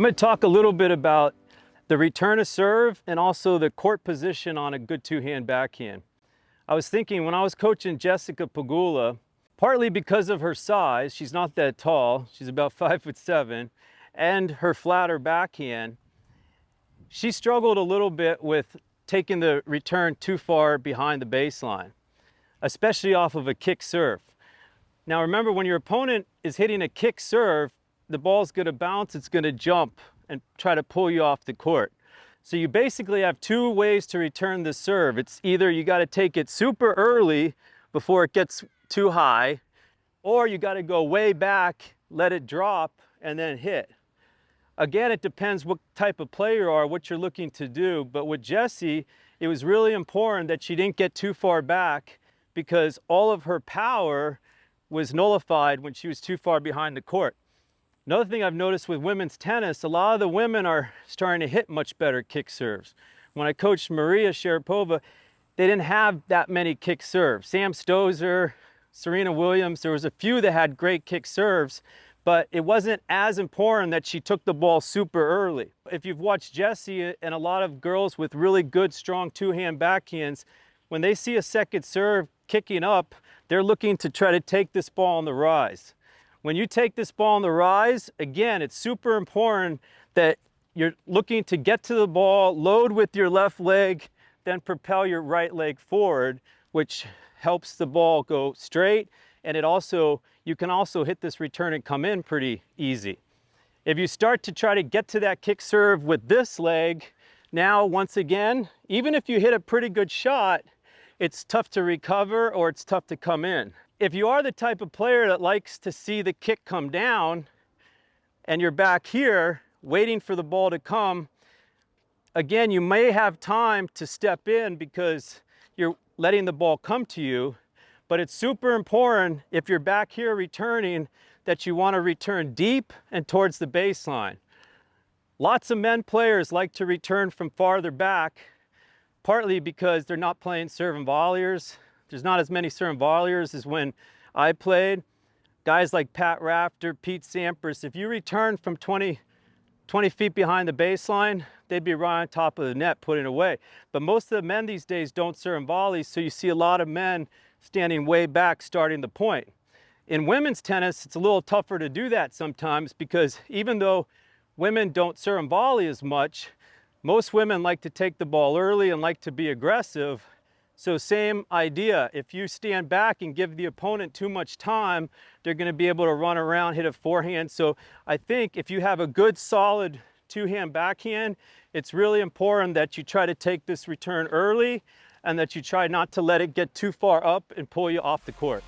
I'm going to talk a little bit about the return of serve and also the court position on a good two-hand backhand. I was thinking when I was coaching Jessie Pegula, partly because of her size, she's not that tall, she's about 5'7", and her flatter backhand, she struggled a little bit with taking the return too far behind the baseline, especially off of a kick serve. Now remember, when your opponent is hitting a kick serve, the ball's going to bounce, it's going to jump and try to pull you off the court. So you basically have two ways to return the serve. It's either you got to take it super early before it gets too high, or you got to go way back, let it drop, and then hit. Again, it depends what type of player you are, what you're looking to do. But with Jessie, it was really important that she didn't get too far back because all of her power was nullified when she was too far behind the court. Another thing I've noticed with women's tennis, a lot of the women are starting to hit much better kick serves. When I coached Maria Sharapova, they didn't have that many kick serves. Sam Stosur, Serena Williams, there was a few that had great kick serves, but it wasn't as important that she took the ball super early. If you've watched Jessie and a lot of girls with really good, strong two-hand backhands, when they see a second serve kicking up, they're looking to try to take this ball on the rise. When you take this ball on the rise, again, it's super important that you're looking to get to the ball, load with your left leg, then propel your right leg forward, which helps the ball go straight. And you can also hit this return and come in pretty easy. If you start to try to get to that kick serve with this leg, now once again, even if you hit a pretty good shot, it's tough to recover or it's tough to come in. If you are the type of player that likes to see the kick come down and you're back here waiting for the ball to come, again, you may have time to step in because you're letting the ball come to you, but it's super important if you're back here returning that you want to return deep and towards the baseline. Lots of men players like to return from farther back, partly because they're not playing serve and volleyers. There's not as many serve and volleyers as when I played. Guys like Pat Rafter, Pete Sampras, if you return from 20 feet behind the baseline, they'd be right on top of the net putting away. But most of the men these days don't serve and volleys, so you see a lot of men standing way back starting the point. In women's tennis, it's a little tougher to do that sometimes because even though women don't serve and volley as much, most women like to take the ball early and like to be aggressive. So same idea, if you stand back and give the opponent too much time, they're going to be able to run around, hit a forehand. So I think if you have a good solid two-hand backhand, it's really important that you try to take this return early and that you try not to let it get too far up and pull you off the court.